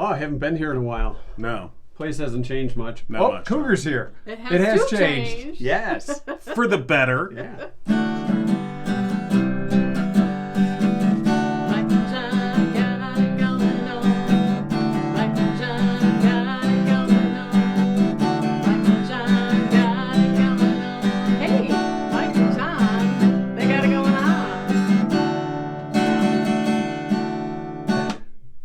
Oh, I haven't been here in a while. No. Place hasn't changed much. Not much. Cougar's here. It has changed. Yes. For the better. Yeah.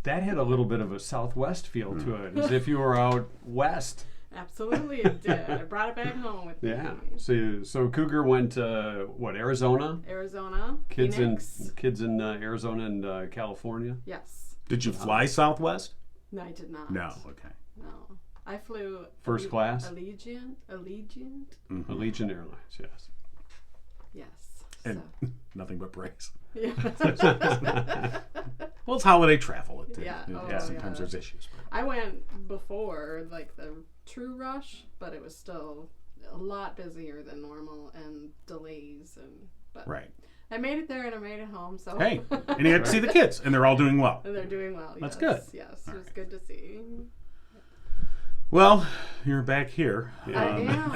That had a little bit of a Southwest feel to it, as if you were out west. Absolutely, it did. I brought it back home with me. Yeah. So Cougar went to Arizona? Arizona. Kids Phoenix. in Arizona and California. Yes. Did you fly Southwest? No, I did not. No. Okay. No. I flew First class? Allegiant. Mm-hmm. Allegiant Airlines, yes. Yes. And nothing but praise. Yeah. Well, it's holiday travel. Sometimes there's issues. I went before like the true rush, but it was still a lot busier than normal and delays but right. I made it there and I made it home. So hey, and you had to see the kids, and they're all doing well. And they're doing well. That's yes. good. Yes, it was good to see. Well, you're back here. I am.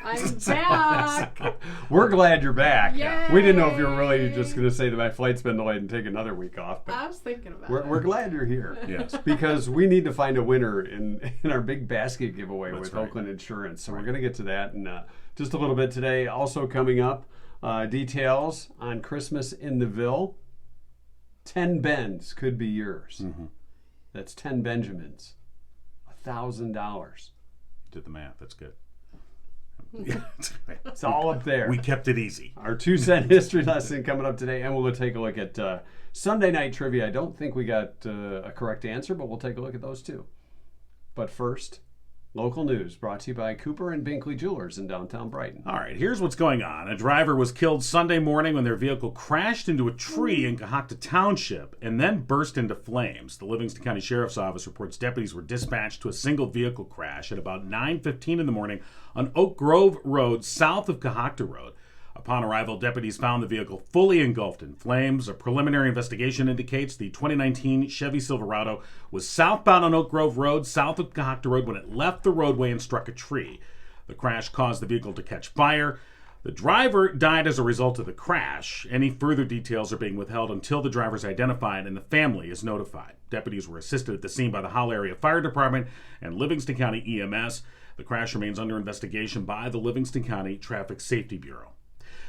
I'm back. We're glad you're back. Yay. We didn't know if you were really just going to say that my flight's been delayed and take another week off. But I was thinking about it. We're glad you're here. Yes. Because we need to find a winner in our big basket giveaway with right. Oakland Insurance. So we're going to get to that in just a little bit today. Also coming up, details on Christmas in the Ville. 10 Bens could be yours. Mm-hmm. That's 10 Benjamins. $1,000. Did the math. That's good. It's all up there. We kept it easy. Our 2-cent history lesson coming up today, and we'll take a look at Sunday night trivia. I don't think we got a correct answer, but we'll take a look at those too. But first, local news brought to you by Cooper and Binkley Jewelers in downtown Brighton. All right, here's what's going on. A driver was killed Sunday morning when their vehicle crashed into a tree in Cohocton Township and then burst into flames. The Livingston County Sheriff's Office reports deputies were dispatched to a single vehicle crash at about 9:15 in the morning on Oak Grove Road, south of Cohocton Road. Upon arrival, deputies found the vehicle fully engulfed in flames. A preliminary investigation indicates the 2019 Chevy Silverado was southbound on Oak Grove Road, south of Cohocton Road, when it left the roadway and struck a tree. The crash caused the vehicle to catch fire. The driver died as a result of the crash. Any further details are being withheld until the driver is identified and the family is notified. Deputies were assisted at the scene by the Howell Area Fire Department and Livingston County EMS. The crash remains under investigation by the Livingston County Traffic Safety Bureau.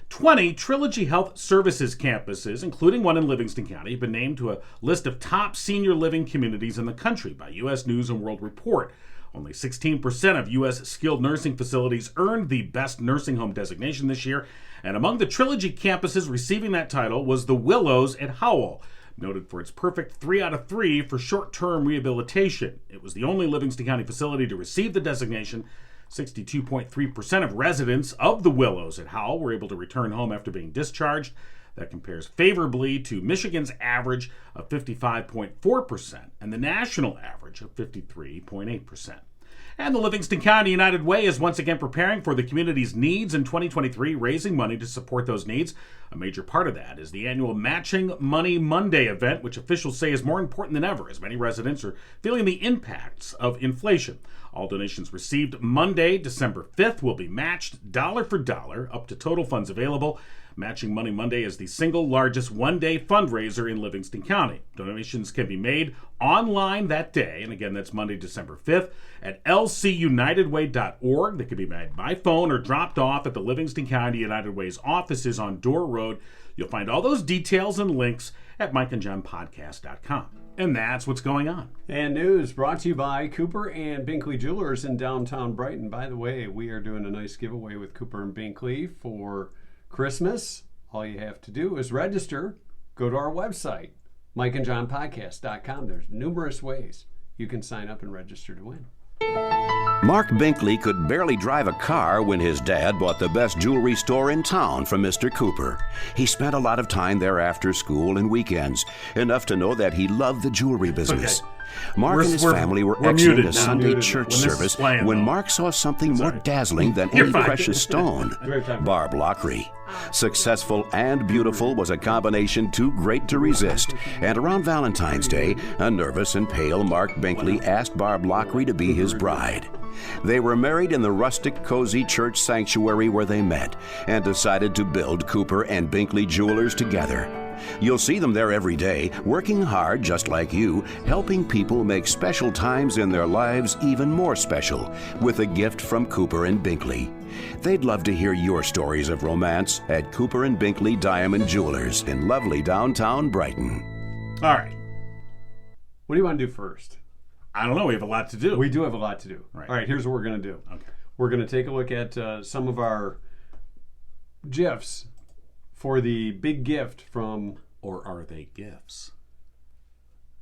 20 Trilogy Health Services campuses, including one in Livingston County, have been named to a list of top senior living communities in the country by U.S. News and World Report. Only 16% of U.S. skilled nursing facilities earned the Best Nursing Home designation this year, and among the Trilogy campuses receiving that title was the Willows at Howell, noted for its perfect 3 out of 3 for short-term rehabilitation. It was the only Livingston County facility to receive the designation. 62.3% of residents of the Willows at Howell were able to return home after being discharged. That compares favorably to Michigan's average of 55.4% and the national average of 53.8%. And the Livingston County United Way is once again preparing for the community's needs in 2023, raising money to support those needs. A major part of that is the annual Matching Money Monday event, which officials say is more important than ever, as many residents are feeling the impacts of inflation. All donations received Monday, December 5th, will be matched dollar for dollar up to total funds available. Matching Money Monday is the single largest one-day fundraiser in Livingston County. Donations can be made online that day, and again, that's Monday, December 5th, at lcunitedway.org. They can be made by phone or dropped off at the Livingston County United Way's offices on Door Road. You'll find all those details and links at mikeandjohnpodcast.com. And that's what's going on. And news brought to you by Cooper and Binkley Jewelers in downtown Brighton. By the way, we are doing a nice giveaway with Cooper and Binkley for Christmas. All you have to do is register. Go to our website, mikeandjohnpodcast.com. There's numerous ways you can sign up and register to win. Mark Binkley could barely drive a car when his dad bought the best jewelry store in town from Mr. Cooper. He spent a lot of time there after school and weekends, enough to know that he loved the jewelry business. Okay. Mark and his family were we're exiting muted a now. Sunday Muted. church When this is service playing, when though. Mark saw something more dazzling than You're any fine. precious stone. Do we have time? Barb Lockery. Successful and beautiful was a combination too great to resist. And around Valentine's Day, a nervous and pale Mark Binkley asked Barb Lockery to be his bride. They were married in the rustic, cozy church sanctuary where they met and decided to build Cooper and Binkley Jewelers together. You'll see them there every day, working hard just like you, helping people make special times in their lives even more special with a gift from Cooper and Binkley. They'd love to hear your stories of romance at Cooper and Binkley Diamond Jewelers in lovely downtown Brighton. All right. What do you want to do first? I don't know. We have a lot to do. We do have a lot to do. Right. All right, here's what we're going to do. Okay. We're going to take a look at some of our GIFs for the big gift from... Or are they gifts?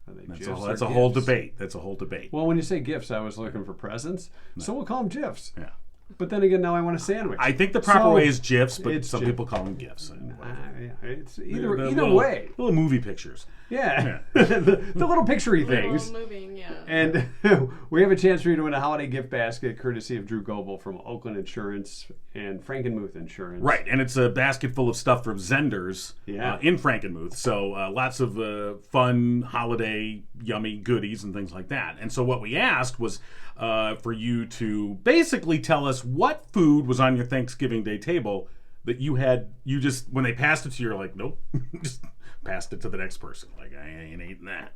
Are they That's, GIFs a, or that's a whole gifts? debate. That's a whole debate. Well, when you say gifts, I was looking for presents. So we'll call them GIFs. Yeah. But then again, now I want a sandwich. I think the proper So, way is GIFs, but it's some GIF. people call them gifts. And whatever. Yeah, it's The either little- way. Little movie pictures. Yeah. the little picturey Little things. moving, yeah. And we have a chance for you to win a holiday gift basket courtesy of Drew Goebel from Oakland Insurance and Frankenmuth Insurance. Right, and it's a basket full of stuff from Zenders Yeah. in Frankenmuth. So lots of fun, holiday, yummy goodies and things like that. And so what we asked was for you to basically tell us what food was on your Thanksgiving Day table that you just, when they passed it to you, you're like, nope, just passed it to the next person. Like, I ain't eating that.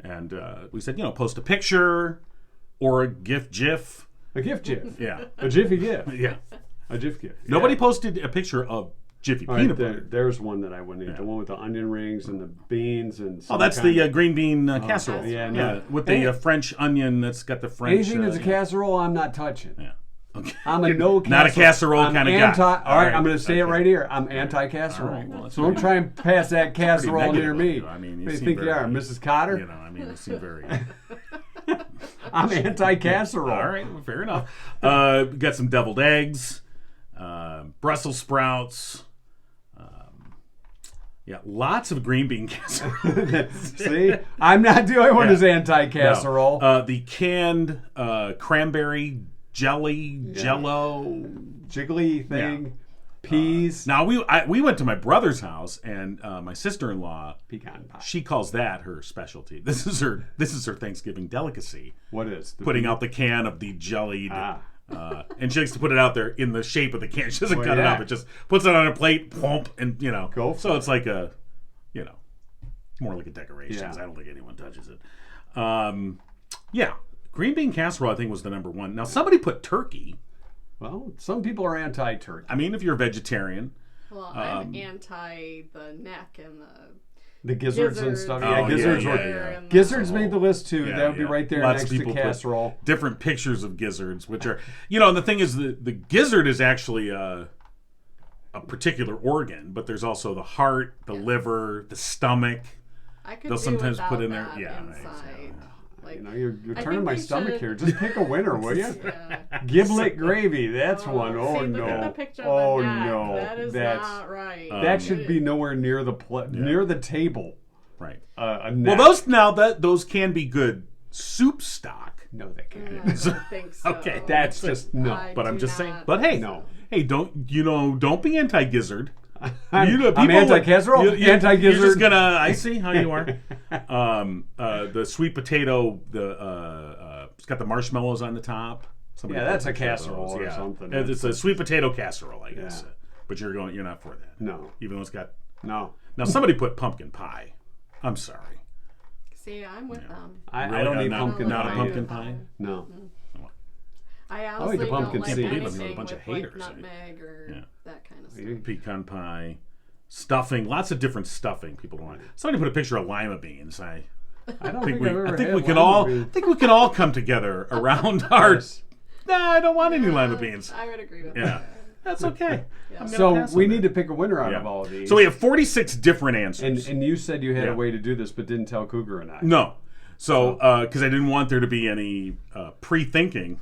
And we said, post a picture or a GIF. A gift GIF. Yeah. A Jiffy gift. Yeah. A GIF gift. Nobody Yeah. posted a picture of Jiffy All peanut right, butter. there's one that I wouldn't eat. The one with the onion rings and the beans and Oh, that's the green bean casserole. yeah, no. with the French onion that's got the French. anything that's a casserole, I'm not touching. Yeah. Okay. I'm a no casserole. Not a casserole I'm kind of guy. All right, I'm going to say it okay. right here. I'm anti-casserole. All right, well, that's so don't pretty- try and pass that casserole negative near of me. you. I mean, you What do you seem think you very- are, Mrs. Cotter? You seem very. I'm anti-casserole. All right, well, fair enough. We got some deviled eggs, Brussels sprouts. Yeah, lots of green bean casserole. See, I'm not the only one who's anti-casserole. No. The canned cranberry jelly, Jello. Jiggly thing, peas, Now we went to my brother's house, and my sister-in-law, pecan pie. she calls that her specialty. This is her Thanksgiving delicacy. What is? Putting out the can of the jellied, Ah. and she likes to put it out there in the shape of the can. She doesn't Well, cut it yeah. up; it just puts it on a plate, plump, and Go for So it's like a, more like a decoration. Yeah. 'Cause I don't think anyone touches it. Yeah, green bean casserole I think was the number one. Now somebody put turkey. Well, some people are anti-turkey. I mean, if you're a vegetarian. Well, I'm anti the neck and The gizzards and stuff. Oh, Yeah, gizzards yeah, were. yeah. and Gizzards made the list too. Yeah, that would be yeah. right there Lots of next to people put casserole. different pictures of gizzards, which are, and the thing is, the gizzard is actually a particular organ, but there's also the heart, the liver, the stomach. I could They'll do sometimes without put in there, that yeah, inside. Like, You're I turning think my we stomach should- here. Just pick a winner, will you? yeah. Giblet gravy. That's one. Oh See, no. look at the picture Oh of the neck. no. That is That's not right. that should be nowhere near the near the table. Right. A Well, neck. those can be good soup stock. No, they can't. I don't think so. Okay, That's just no. I But I'm do just saying. not- But hey, No. don't be anti-gizzard. I'm People- anti-casserole. You're Anti-gizzard. just gonna. I see how you are. The sweet potato. It's got the marshmallows on the top. Somebody Yeah, put that's a picture of casserole those, or yeah. something. It's a sweet potato casserole, I guess. Yeah. But you're not for that. No. Even though it's got. No. Now somebody put pumpkin pie. I'm sorry. See, I'm with them. I Really? don't eat Not- pumpkin not a pie. pumpkin either. pie? No. I like honestly the pumpkin don't like seed. anything Can't believe I'm a bunch with of haters. like nutmeg or Yeah. that kind of stuff. Pecan pie, stuffing, lots of different stuffing people don't want. Somebody put a picture of lima beans. I don't think think I've ever I think had we can lima all beans. I think we can all come together around our. Yes. Nah, I don't want any lima beans. I would agree with Yeah, that. that's okay. Yeah. I'm gonna So pass we on need that. to pick a winner out Yeah. of all of these. So we have 46 different answers. and you said you had Yeah. a way to do this, but didn't tell Cougar and I. No. So, because I didn't want there to be any pre-thinking,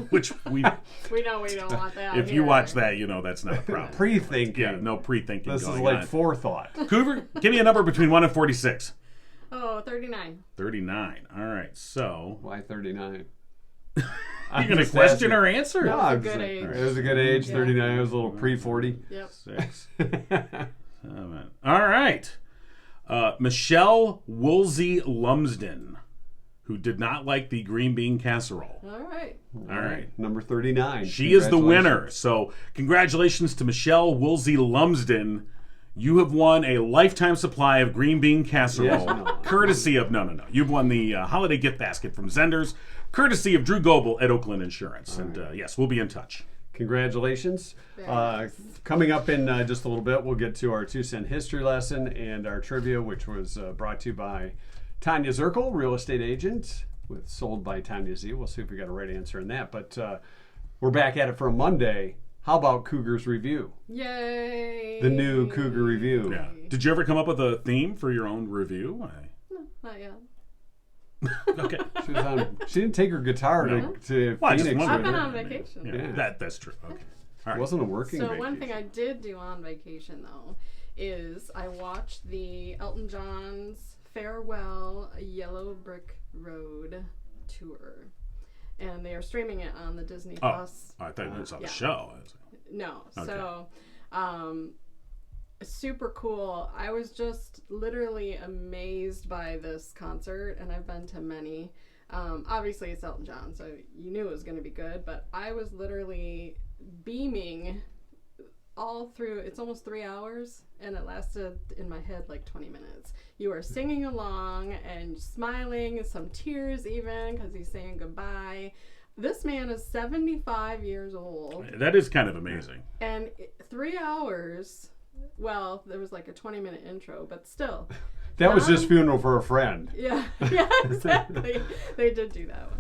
which We know we don't want that. if you here. watch that, that's not a problem. Pre-thinking. Yeah, no pre-thinking This is going like on. forethought. Cougar, give me a number between 1 and 46. Oh, 39. 39. All right, so Why 39? you're going to question our answer? No, That I'm was a just good saying, age. it was a good age. Yeah. 39. It was a little pre-40. Yep. 6, 7. All right. Michelle Woolsey Lumsden, who did not like the green bean casserole. All right. All right. Number 39. She is the winner. Congratulations. So, congratulations to Michelle Woolsey Lumsden. You have won a lifetime supply of green bean casserole, Yes, no. courtesy of no. You've won the holiday gift basket from Zenders, courtesy of Drew Goebel at Oakland Insurance. And yes, we'll be in touch. Congratulations. Very nice. Coming up in just a little bit, we'll get to our 2-cent history lesson and our trivia, which was brought to you by Tanya Zirkle, real estate agent, with Sold by Tanya Z. We'll see if we got a right answer in that. But we're back at it for a Monday. How about Cougar's Review? Yay. The new Cougar Review. Yeah. Did you ever come up with a theme for your own review? No, not yet. Okay. She didn't take her guitar No. to Well, I just Phoenix. wondered. I've been with on her. vacation. Yeah. That's true. Okay. All It right. wasn't a working So vacation. one thing I did do on vacation, though, is I watched the Elton John's Farewell Yellow Brick Road tour. And they are streaming it on the Disney Plus. I thought you saw the Yeah. show. No. Okay. So, super cool. I was just literally amazed by this concert, and I've been to many. Obviously, it's Elton John, so you knew it was going to be good, but I was literally beaming all through. It's almost 3 hours, and it lasted in my head like 20 minutes. You are singing along and smiling, some tears even, because he's saying goodbye. This man is 75 years old. That is kind of amazing. And 3 hours, well, there was like a 20-minute intro, but still. That was just funeral for a friend. Yeah, exactly. They did do that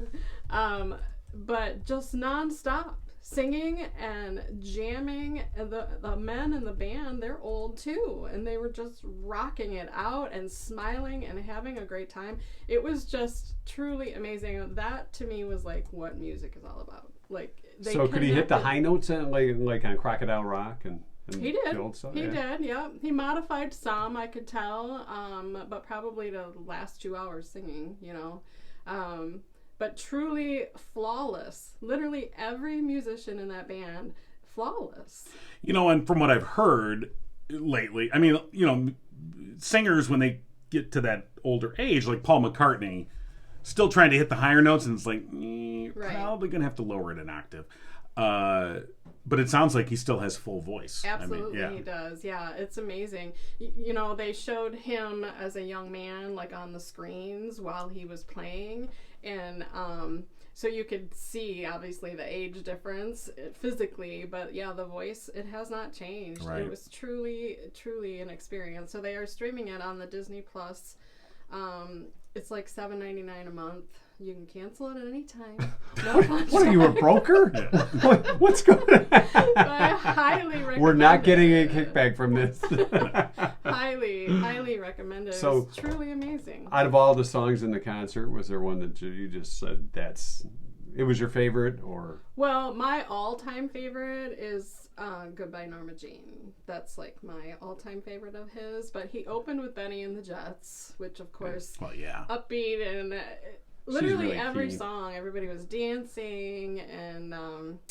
one. But just nonstop singing and jamming. And the men in the band, they're old too. And they were just rocking it out and smiling and having a great time. It was just truly amazing. That to me was like what music is all about. Like, So could he hit the high notes like on Crocodile Rock and he did. the old stuff? He did, yep. He modified some, I could tell, but probably the last 2 hours singing, you know. But truly flawless. Literally every musician in that band, flawless. You know, and from what I've heard lately, I mean, you know, singers, when they get to that older age, like Paul McCartney, still trying to hit the higher notes, and it's like, Right. probably going to have to lower it an octave. But it sounds like he still has full voice. Absolutely, I mean, he does. Yeah, it's amazing. You know, they showed him as a young man, like on the screens while he was playing, and so you could see obviously the age difference physically, but yeah, the voice, it has not changed. Right. It was truly an experience. So they are streaming it on the Disney Plus. It's like $7.99 a month. You can cancel it at any time. No What are you, a broker? What's going on? I highly recommend We're not getting a it. kickback from this. highly recommend it. So- It's truly amazing. Out of all the songs in the concert, was there one that you just said it was your favorite, or? Well, my all-time favorite is Goodbye Norma Jean. That's like my all-time favorite of his. But he opened with Benny and the Jets, which of course well, yeah. upbeat and literally really every key. song, everybody was dancing, and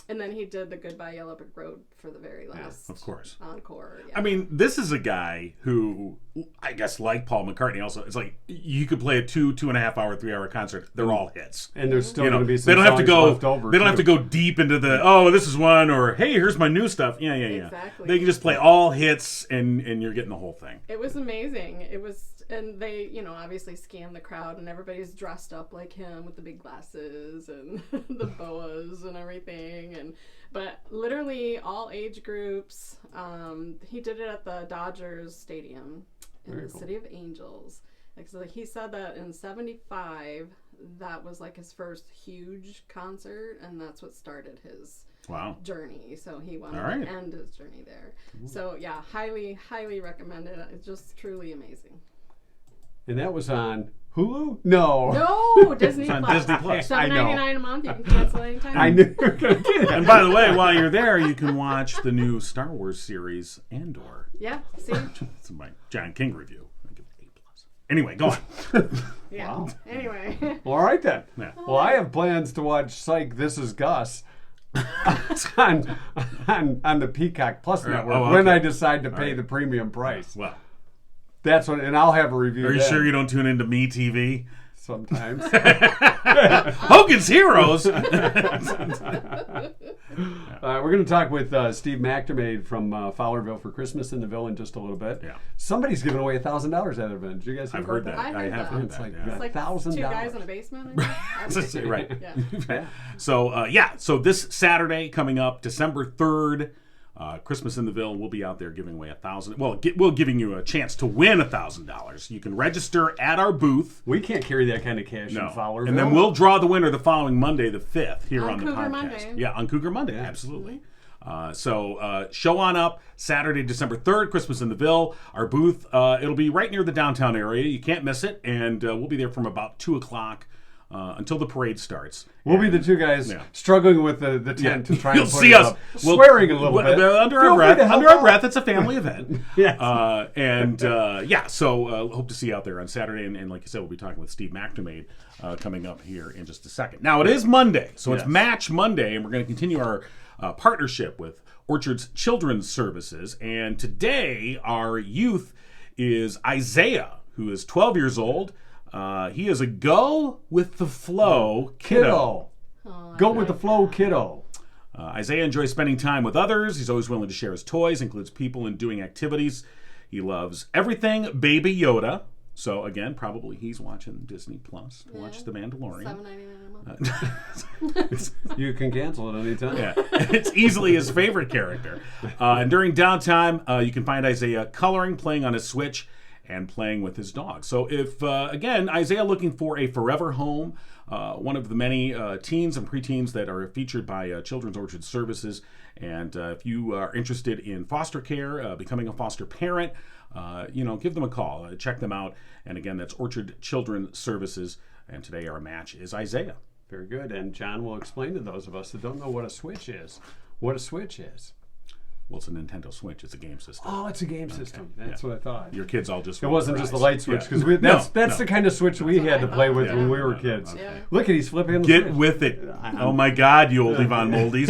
then he did the Goodbye Yellow Brick Road for the very last Of course. encore. Yeah. I mean, this is a guy who, I guess, like Paul McCartney also, it's like you could play a 2.5 hour, 3 hour concert. They're all hits. And there's still You going know, to be they some don't have to songs go. left over. They don't have to too. go deep into the this is one, or hey, here's my new stuff. Yeah. Exactly. They can just play all hits, and you're getting the whole thing. It was amazing. It was, and they, you know, obviously scanned the crowd, and everybody's dressed up like him with the big glasses and the boas and everything, but literally all age groups. He did it at the Dodgers Stadium in Very the cool. City of Angels. So he said that in '75, that was like his first huge concert, and that's what started his Wow. journey. So he wanted All right. to end his journey there. So yeah, highly recommend it. It's just truly amazing. And that was on Hulu? No. No, Disney It's on Plus. Disney Plus. I know. $7.99 a month. You can cancel anytime. I knew you were going to get it. And by the way, while you're there, you can watch the new Star Wars series Andor. Yeah. See. It's my John King review. I give it Anyway, go on. Yeah. Wow. Anyway. Well, all right then. Yeah. Well, I have plans to watch Psych, This Is Gus on the Peacock Plus network when I decide to pay the premium price. Well, That's what, and I'll have a review. are you then. sure you don't tune into Me TV? Sometimes. Hogan's Heroes. We're going to talk with Steve McNamee from Fowlerville for Christmas in the Ville in just a little bit. Yeah. Somebody's giving away $1,000 at that event. Did you guys hear I've about heard that. I heard have that. heard It's that. like, yeah. It's like $1,000. 2 guys in a basement. I think. Right. Yeah. So this Saturday coming up, December 3rd, Christmas in the Ville, we'll be out there giving away $1,000. Well, we're giving you a chance to win $1,000. You can register at our booth. We can't carry that kind of cash in Fowlerville. And then we'll draw the winner the following Monday, the 5th, here on the Cougar podcast. Monday. Yeah, on Cougar Monday, absolutely. So show on up Saturday, December 3rd, Christmas in the Ville. Our booth, it'll be right near the downtown area. You can't miss it. And we'll be there from about 2 o'clock until the parade starts. We'll be the two guys struggling with the tent to try You'll and put see it us up, swearing a little bit. Under Feel our free breath. to help Under our out. breath, it's a family event. Yes. So hope to see you out there on Saturday. And like you said, we'll be talking with Steve McNamee coming up here in just a second. Now, it is Monday, so it's Match Monday, and we're going to continue our partnership with Orchard's Children's Services. And today, our youth is Isaiah, who is 12 years old. He is a go with the flow kiddo. Go with the flow, kiddo. Isaiah enjoys spending time with others. He's always willing to share his toys, includes people and doing activities. He loves everything Baby Yoda. So again, probably he's watching Disney Plus to watch The Mandalorian. $7.99 a month. You can cancel it anytime. Yeah, it's easily his favorite character. And during downtime, you can find Isaiah coloring, playing on his Switch, and playing with his dog. So if, again, Isaiah looking for a forever home, one of the many teens and preteens that are featured by Children's Orchard Services. And if you are interested in foster care, becoming a foster parent, give them a call. Check them out. And again, that's Orchard Children's Services. And today our match is Isaiah. Very good. And John will explain to those of us that don't know what a Switch is, what a Switch is. Well, it's a Nintendo Switch. It's a game system. Oh, it's a game system. That's what I thought. Your kids all just It wasn't just the light switch, because that's the kind of switch we had to I play thought. with Yeah. when we were kids. Yeah. Look at he's flipping the Get switch. with it. Oh my God, you old Yvonne Moldies.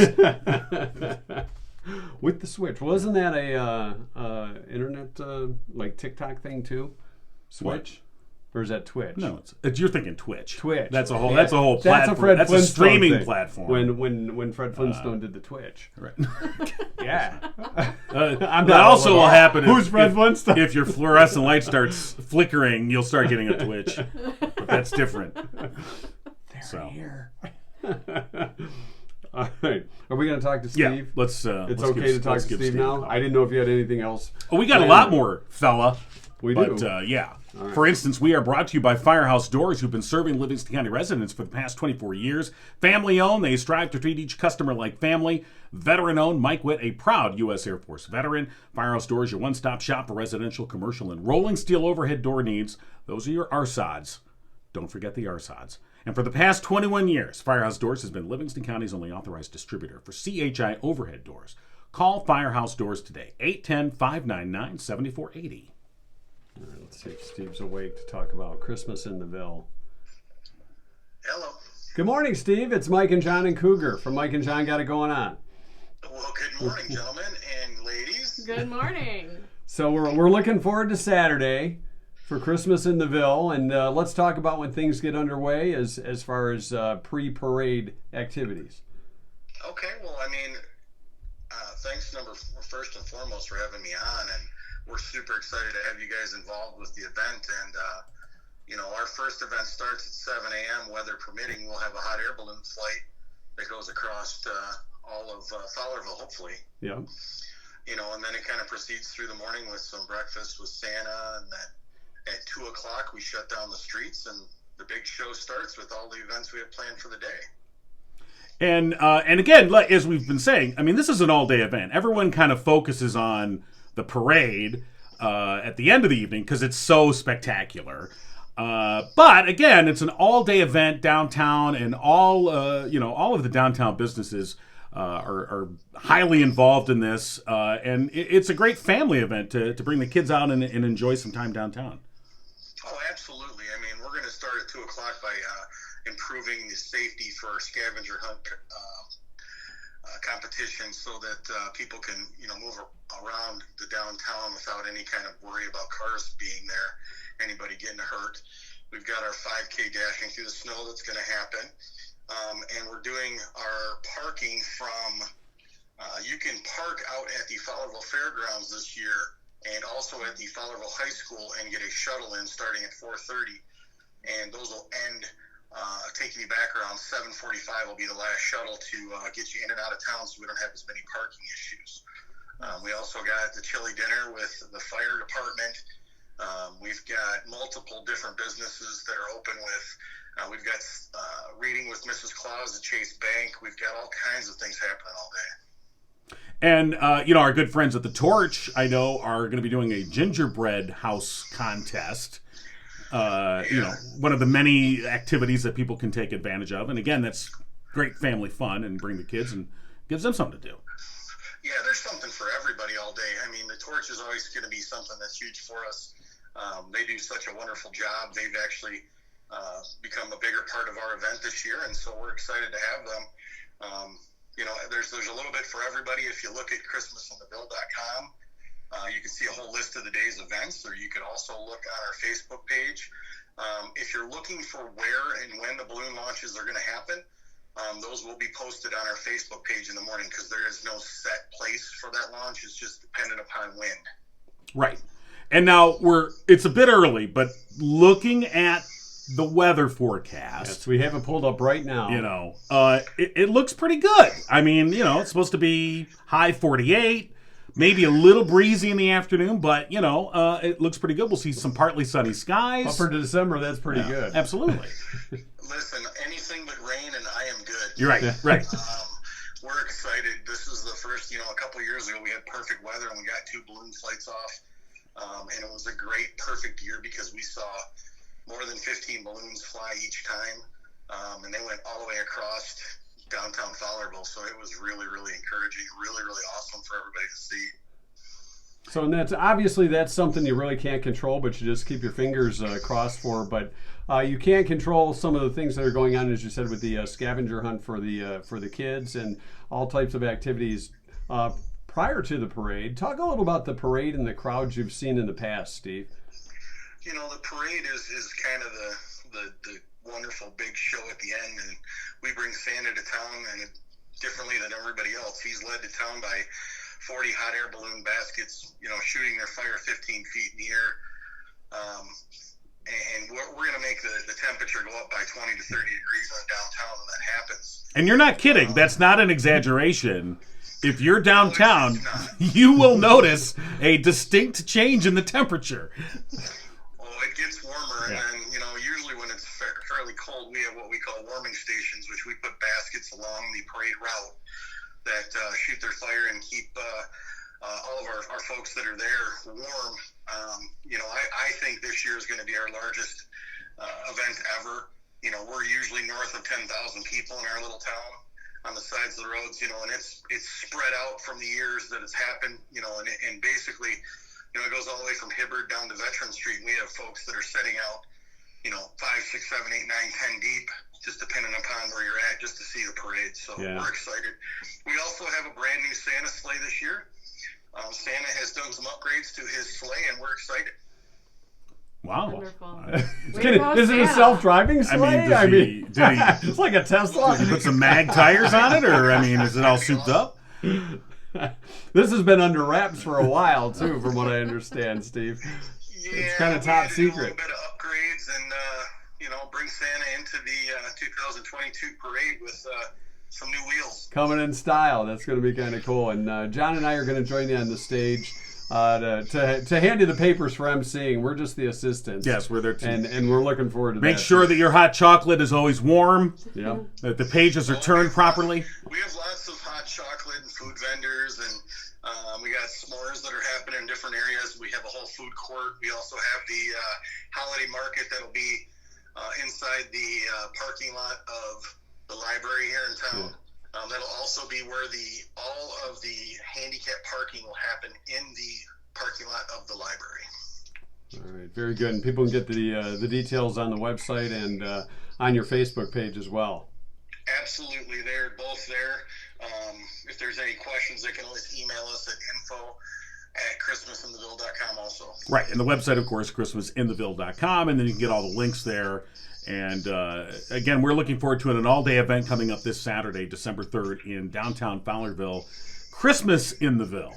With the Switch. Wasn't that a internet like TikTok thing too? Switch? Or is that Twitch? No, you're thinking Twitch. Twitch. That's a whole. Yeah. That's a whole platform. That's a Fred That's a Flintstone streaming thing. platform. When Fred Flintstone did the Twitch. Right. Yeah. That also will happen. Who's Fred Flintstone? If your fluorescent light starts flickering, you'll start getting a twitch. But that's different. They're here. All right. Are we going to talk to Steve? Yeah. Let's. It's okay to talk to Steve now? I didn't know if you had anything else. Oh, we got a lot more, fella. We But do. yeah. For instance, we are brought to you by Firehouse Doors, who've been serving Livingston County residents for the past 24 years. Family owned, they strive to treat each customer like family. Veteran owned, Mike Witt, a proud U.S. Air Force veteran. Firehouse Doors, your one-stop shop for residential, commercial, and rolling steel overhead door needs. Those are your RSODs. Don't forget the RSODs. And for the past 21 years, Firehouse Doors has been Livingston County's only authorized distributor for CHI overhead doors. Call Firehouse Doors today, 810-599-7480. All right, let's see if Steve's awake to talk about Christmas in the Ville. Hello. Good morning, Steve. It's Mike and John and Cougar from Mike and John Got It Going On. Well, good morning, gentlemen and ladies. Good morning. So we're looking forward to Saturday for Christmas in the Ville, and let's talk about when things get underway as far as pre-parade activities. Okay, well, thanks first and foremost for having me on, and we're super excited to have you guys involved with the event. And our first event starts at 7 a.m. Weather permitting. We'll have a hot air balloon flight that goes across all of Fowlerville, hopefully. Yeah. And then it kind of proceeds through the morning with some breakfast with Santa, and then at 2 o'clock we shut down the streets, and the big show starts with all the events we have planned for the day. And again, as we've been saying, this is an all-day event. Everyone kind of focuses on the parade at the end of the evening because it's so spectacular. But again, it's an all-day event downtown, and all of the downtown businesses are highly involved in this. And it's a great family event to bring the kids out and enjoy some time downtown. Oh, absolutely. I mean, we're going to start at 2 o'clock by improving the safety for our scavenger hunt competition so that people can, move around the downtown without any kind of worry about cars being there, anybody getting hurt. We've got our 5K dashing through the snow that's going to happen. And we're doing our parking from, you can park out at the Fowlerville Fairgrounds this year and also at the Fowlerville High School and get a shuttle in starting at 4:30. And those will end taking you back around 7:45 will be the last shuttle to get you in and out of town so we don't have as many parking issues. We also got the chili dinner with the fire department. We've got multiple different businesses that are open with. We've got reading with Mrs. Claus at Chase Bank. We've got all kinds of things happening all day. And, our good friends at the Torch, I know, are going to be doing a gingerbread house contest. One of the many activities that people can take advantage of. And again, that's great family fun and bring the kids and gives them something to do. Yeah, there's something for everybody all day. I mean, the Torch is always going to be something that's huge for us. They do such a wonderful job. They've actually become a bigger part of our event this year, and so we're excited to have them. There's a little bit for everybody. If you look at christmasandtheville.com, you can see a whole list of the day's events, or you could also look on our Facebook page. If you're looking for where and when the balloon launches are going to happen, those will be posted on our Facebook page in the morning because there is no set place for that launch. It's just dependent upon wind. Right. And now it's a bit early, but looking at the weather forecast. Yes, we have it pulled up right now. It looks pretty good. I mean, it's supposed to be high 48, maybe a little breezy in the afternoon, but, it looks pretty good. We'll see some partly sunny skies. Up for December, that's pretty good. Absolutely. Listen, anything but rain and I am good. You're right, right. We're excited. This is the first, a couple of years ago we had perfect weather and we got 2 balloon flights off. And it was a great, perfect year because we saw more than 15 balloons fly each time. And they went all the way across downtown Fowlerville. So it was really, really encouraging, really, really awesome for everybody to see. So and that's something you really can't control, but you just keep your fingers crossed for. But you can control some of the things that are going on, as you said, with the scavenger hunt for the kids and all types of activities prior to the parade. Talk a little about the parade and the crowds you've seen in the past, Steve. The parade is kind of the wonderful big show at the end, and we bring Santa to town, and differently than everybody else, he's led to town by 40 hot air balloon baskets, shooting their fire 15 feet in the air. And we're going to make the temperature go up by 20 to 30 degrees in downtown when that happens. And you're not kidding. That's not an exaggeration. If you're downtown, you will notice a distinct change in the temperature. It gets warmer, and then, usually when it's fairly cold, we have what we call warming stations, which we put baskets along the parade route that shoot their fire and keep all of our folks that are there warm. I think this year is going to be our largest event ever. We're usually north of 10,000 people in our little town on the sides of the roads, and it's spread out from the years that it's happened, and basically, it goes all the way from Hibbard down to Veteran Street. And we have folks that are setting out, 5, 6, 7, 8, 9, 10 deep, just depending upon where you're at, just to see the parade. So We're excited. We also have a brand new Santa sleigh this year. Santa has done some upgrades to his sleigh, and we're excited. Wow. Wonderful. Is it a self-driving sleigh? Did he it's like a Tesla. Did he put some mag tires on it, or, is it all souped up? This has been under wraps for a while, too, from what I understand, Steve. Yeah, it's kind of top secret. A little bit of upgrades and, bring Santa into the 2022 parade with some new wheels. Coming in style. That's going to be kind of cool. And John and I are going to join you on the stage to hand you the papers for emceeing. We're just the assistants. Yes, we're there too. And we're looking forward to that. Make sure that your hot chocolate is always warm. Yeah. That the pages are turned properly. We have lots of hot chocolate and food vendors, and we got s'mores that are happening in different areas. We have a whole food court. We also have the holiday market that'll be inside the parking lot of the library here in town. Yeah. That'll also be where all of the handicap parking will happen in the parking lot of the library. All right, very good. And people can get the details on the website and on your Facebook page as well. Absolutely, they're both there. If there's any questions, they can always email us at info@christmasintheville.com also. Right, and the website, of course, christmasintheville.com, and then you can get all the links there. And again, we're looking forward to an all-day event coming up this Saturday, December 3rd, in downtown Fowlerville. Christmas in the Ville.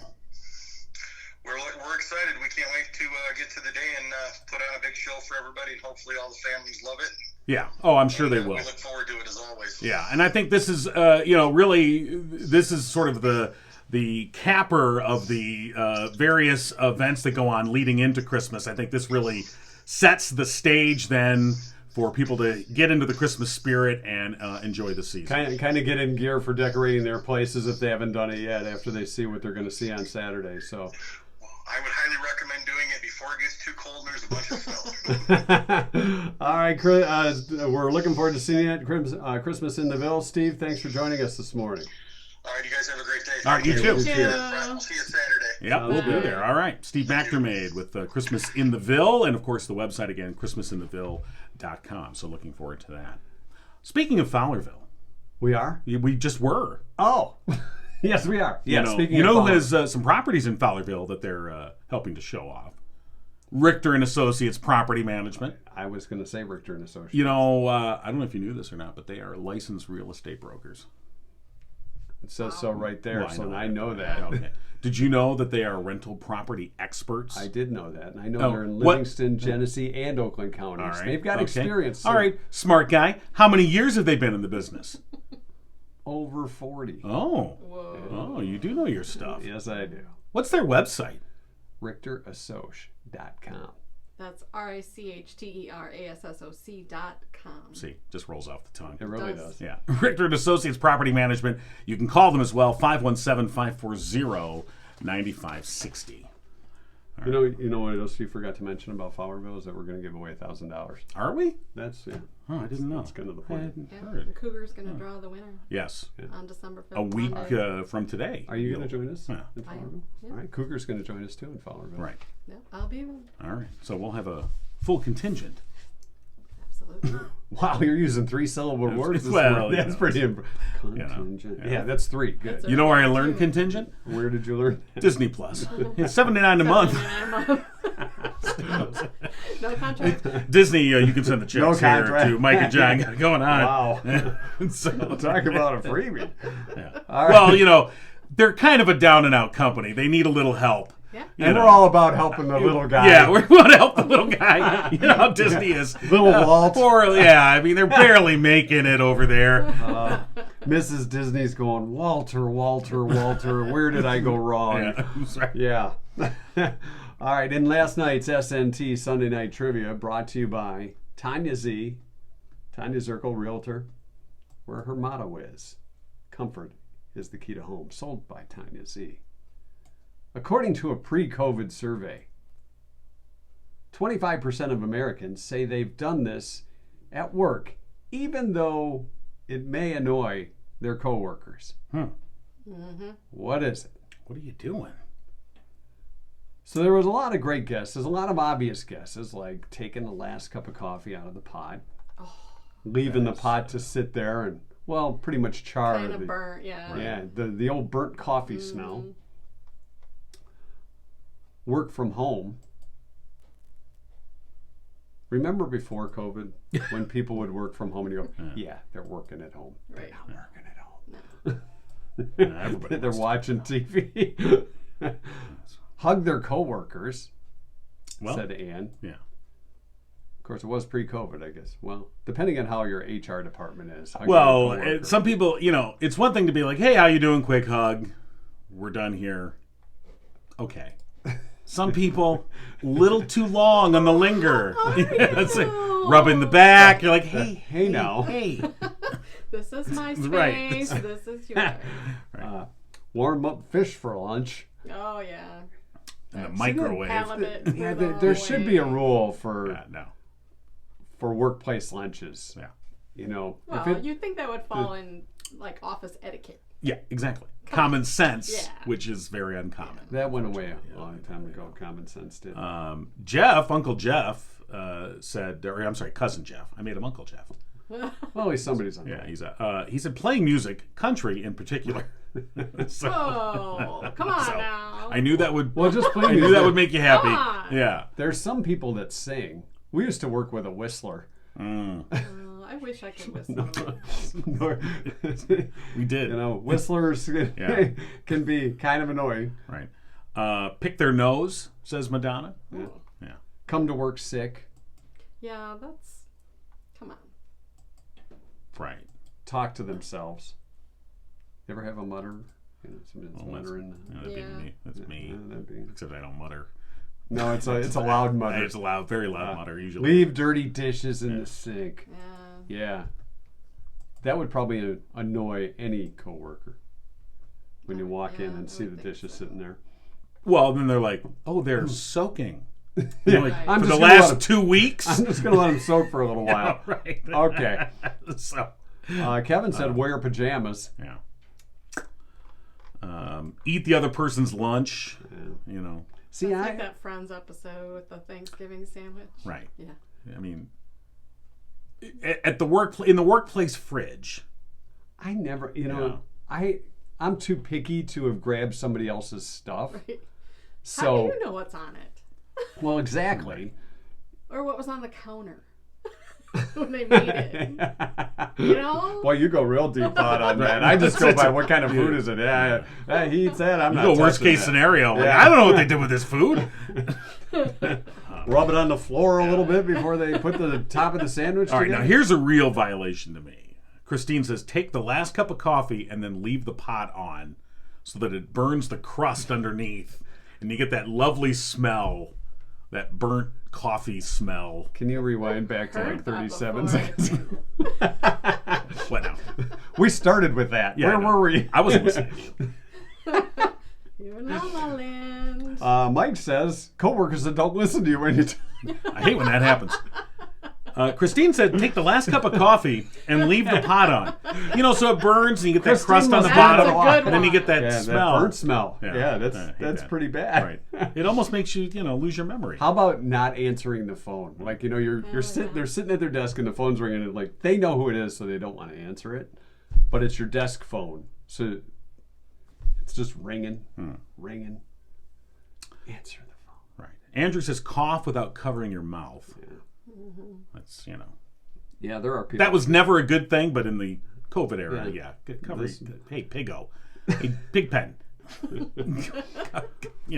We're excited. We can't wait to get to the day and put on a big show for everybody, and hopefully all the families love it. Yeah. Oh, I'm sure they will. We look forward to it as always. Yeah, and I think this is, really, this is sort of the capper of the various events that go on leading into Christmas. I think this really sets the stage then for people to get into the Christmas spirit and enjoy the season. Kind of get in gear for decorating their places if they haven't done it yet after they see what they're going to see on Saturday. So I would highly recommend doing it before it gets too cold and there's a bunch of snow. All right, Chris, we're looking forward to seeing you at Christmas in the Ville. Steve, thanks for joining us this morning. All right, you guys have a great day. All right, you too. We'll see you Saturday. Yeah, we'll be there. All right. Steve McDermott with Christmas in the Ville, and of course the website again, christmasintheville.com. So looking forward to that. Speaking of Fowlerville. We are? We just were. Oh, yes, we are. Yeah, Speaking of who has some properties in Fowlerville that they're helping to show off? Richter and Associates Property Management. I was going to say Richter and Associates. I don't know if you knew this or not, but they are licensed real estate brokers. It says so right there, Well, I know that. Okay. Did you know that they are rental property experts? I did know that, and I know they're in Livingston, Genesee, and Oakland counties. All right. They've got experience. All right, smart guy. How many years have they been in the business? Over 40. Oh. Whoa. Oh, you do know your stuff. Yes, I do. What's their website? RichterAssoc.com. That's RichterAssoc.com. See, just rolls off the tongue. It really does. Yeah. Richter and Associates Property Management. You can call them as well, 517-540-9560. You know what else you forgot to mention about Fowlerville is that we're going to give away $1,000. Are we? That's Oh, I didn't know. That's kind of the point. The Cougar's going to draw the winner Yes. on December 5th. A week from today. Are you going to join us Yeah. in I am, Fowlerville? yeah. All right, Cougar's going to join us too in Fowlerville. Right. Yeah, I'll be there. All right. So we'll have a full contingent. Absolutely. Wow, you're using 3-syllable words. Well, morning. That's pretty contingent. Yeah, that's 3. Good. That's You know where I learned contingent? Where did you learn that? Disney Plus. It's $79 a month. No contract. Disney, you can send the checks No here contract. to Mike and John. Got it going on. Wow. So, Talk about a freebie. yeah. All right. Well, they're kind of a down and out company. They need a little help. Yeah. And we're all about helping the little guy. Yeah, we want to help the little guy. You know how Disney is. Little Walt. They're barely making it over there. Mrs. Disney's going, Walter, where did I go wrong? Yeah, that's right. Yeah. All right, and last night's SNT Sunday Night Trivia brought to you by Tanya Z, Tanya Zirkle, Realtor, where her motto is, comfort is the key to home, sold by Tanya Z. According to a pre-COVID survey, 25% of Americans say they've done this at work, even though it may annoy their coworkers. Mm-hmm. What is it? What are you doing? So there was a lot of great guesses, a lot of obvious guesses, like taking the last cup of coffee out of the pot, leaving the pot to sit there and, well, pretty much char. Kind of burnt, yeah. Yeah, the old burnt coffee smell. Work from home. Remember before COVID, when people would work from home and you go, yeah, they're working at home. Right. They're not working at home. Everybody They're wants to watching TV. Hug their coworkers, said Ann. Yeah. Of course, it was pre-COVID, I guess. Well, depending on how your HR department is. Hug Well, your coworker. some people, it's one thing to be like, hey, how you doing? Quick hug. We're done here. Okay. Some people, little too long on the linger. It's like rubbing the back. You're like, hey now. Hey. This is my space. Right. This is yours. Warm up fish for lunch. Oh, yeah. In the microwave. Halibut. Yeah, for the there should be a way. rule for No. workplace lunches. Yeah. Well, Well, you'd think that would fall in, like, office etiquette. Yeah, exactly. Common sense, Yeah. which is very uncommon. That went away a long time ago. Common sense did. Uncle Jeff said, or I'm sorry, cousin Jeff. I made him Uncle Jeff. Well, he's somebody's uncle. Yeah, he said playing music, country in particular. So, Oh, come on now. I knew that would. Well, just play I knew music. that would make you happy. Come on. Yeah. There's some people that sing. We used to work with a whistler. I wish I could whistle. We did. You know, whistlers can be kind of annoying. Right. Pick their nose, says Madonna. Yeah. Yeah. Come to work sick. Yeah, that's... Come on. Right. Talk to themselves. You ever have a mutter? You know, somebody's muttering. That'd be me. That's me. Yeah, that'd be... Except I don't mutter. No, it's a loud mutter. It's a loud, very loud mutter usually. Leave dirty dishes in the sink. Yeah. Yeah. That would probably annoy any coworker when you walk in and see the dishes sitting there. Well, then they're like, "Oh, they're soaking." Yeah, Like, I'm for just the gonna last let 2 weeks. I'm just going to let them soak for a little while. Right. Okay. So, Kevin said wear pajamas. yeah. Eat the other person's lunch. You know. See, It's like that Friends episode with the Thanksgiving sandwich. Right. Yeah. I mean, at the in the workplace fridge. I never, I'm too picky to have grabbed somebody else's stuff. Right. So, How do you know what's on it? well, exactly. Or what was on the counter when they made it? You know? Boy, you go real deep out on that. I just go by what kind of food is it. Yeah, he eats that. I'm You not go worst touching case that. scenario. Like, Yeah. I don't know what they did with this food. Rub it on the floor a little bit before they put the top of the sandwich All right, together. now here's a real violation to me. Christine says, take the last cup of coffee and then leave the pot on so that it burns the crust underneath. And you get that lovely smell, that burnt coffee smell. Can you rewind back to like Heard that 37 before. seconds ago? What now? We started with that. Yeah, I Where know. were we? I wasn't listening to you. You're in La La Land. Mike says, coworkers that don't listen to you when you talk. I hate when that happens. Christine said, take the last cup of coffee and leave the pot on. You know, so it burns and you get that Christine crust on the must bottom. have a good And then you one. get that Yeah, smell. that burnt smell. Yeah. Yeah, I that's hate pretty bad. Right. It almost makes you, lose your memory. How about not answering the phone? Like, they're sitting at their desk and the phone's ringing and like they know who it is, so they don't want to answer it. But it's your desk phone. So it's just ringing. Answer the phone. Right. Andrew says, cough without covering your mouth. Yeah. That's, Yeah, there are people. That was never a good thing, but in the COVID era, Yeah. cover. Hey, Piggo. Hey, Pigpen.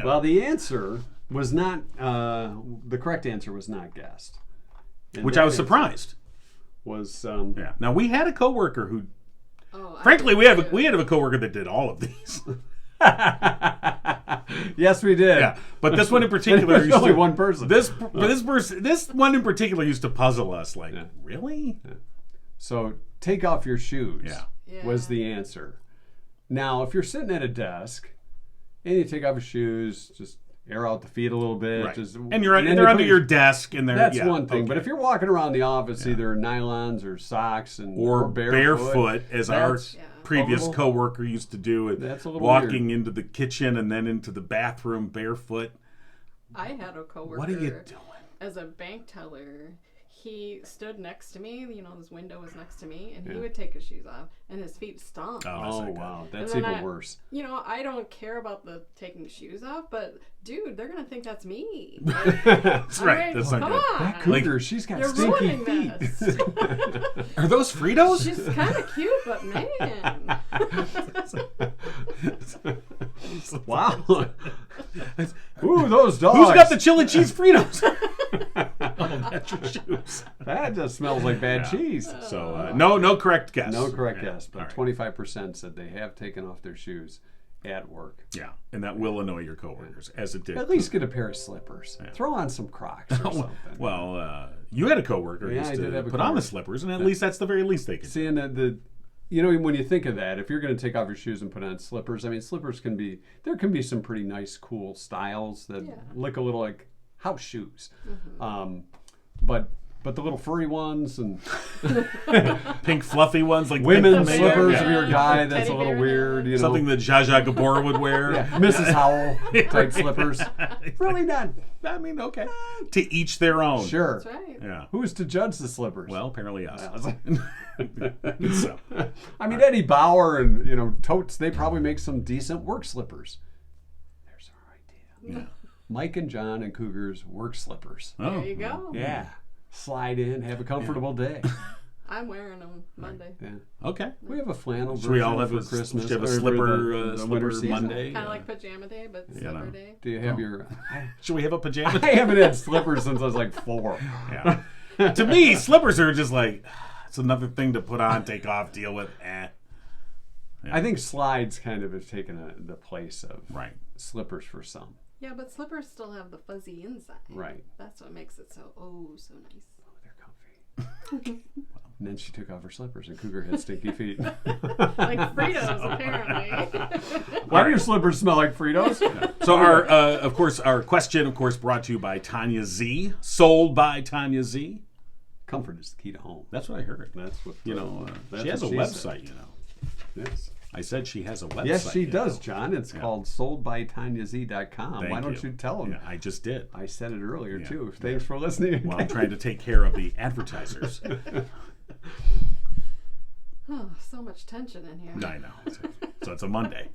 Well, the answer was not, the correct answer was not guessed. And Which that I was answer surprised. Was, Yeah. Now, we had a coworker who, Oh, frankly, we had a coworker that did all of these. yes, we did. Yeah, but this one in particular, There's only one person. This one in particular used to puzzle us. Like, really? So take off your shoes. Yeah. Was the answer. Now, if you're sitting at a desk and you take off your shoes, just air out the feet a little bit. Right. Just, And they're then under put your desk, and they're That's one thing. But if you're walking around the office, Yeah. either nylons or socks or barefoot, as our that's previous a little- coworker used to do, That's a little walking into the kitchen and then into the bathroom barefoot. I had a coworker. What are you doing? As a bank teller, he stood next to me. His window was next to me, and Yeah. he would take his shoes off, and his feet stunk. that's Oh, not good. wow. That's And then even worse. I don't care about the taking shoes off, but dude, they're gonna think that's me. That's right. That's Come not good. on. That cougar, she's got You're stinky ruining feet. this. Are those Fritos? She's kind of cute, but man. Wow. Ooh, those dogs. Who's got the chili cheese Fritos? Oh, that's your shoes. That just smells like bad cheese. So no correct guess. No correct Yeah. guess, but All right. 25% said they have taken off their shoes at work. Yeah, and that will annoy your coworkers, as it did. At least get a pair of slippers. Throw on some Crocs or something. Well, you had a coworker who Yeah, used I did to have a put on the coworker. slippers, and at least that's the very least they could do. Seeing the when you think of that, if you're going to take off your shoes and put on slippers, I mean, slippers there can be some pretty nice, cool styles that look a little like house shoes. But But the little furry ones and Pink fluffy ones like women's pink slippers yeah. if you're a guy, that's Teddy a little bear weird. You know, Something that Zsa Zsa Gabor would wear. yeah, Mrs. Howell type slippers. Really not. I mean, okay. To each their own. Sure. That's right. Yeah. Who's to judge the slippers? Well, apparently us. So, I mean, Eddie Bauer and Totes, they probably make some decent work slippers. There's our idea. Yeah. Mike and John and Cougars work slippers. Oh. There you go. Yeah. Slide in, have a comfortable day. I'm wearing them Monday. Yeah. Okay. We have a flannel Should we all version have for a, Christmas. should have a or for slipper, the winter slipper season. Monday? Kind of like pajama day, but slipper day. Do you have your... Should we have a pajama? I haven't had slippers since I was like 4. Yeah. To me, slippers are just like, it's another thing to put on, take off, deal with. Yeah. I think slides kind of have taken the place of Right. slippers for some. Yeah, but slippers still have the fuzzy inside. Right. That's what makes it so so nice. Oh, they're comfy. And then she took off her slippers and Cougar had stinky feet. Like Fritos, apparently. Why do your slippers smell like Fritos? So our question, of course, brought to you by Tanya Z, sold by Tanya Z. Comfort is the key to home. That's what I heard. That's what that's she has a what website. said. Yes. I said she has a website. Yes, she you does, know. John. It's called soldbytanyaz.com. Thank Why don't you tell them? Yeah, I just did. I said it earlier, Yeah. too. Thanks for listening. Well, I'm trying to take care of the advertisers. Oh, so much tension in here. I know. So it's a Monday.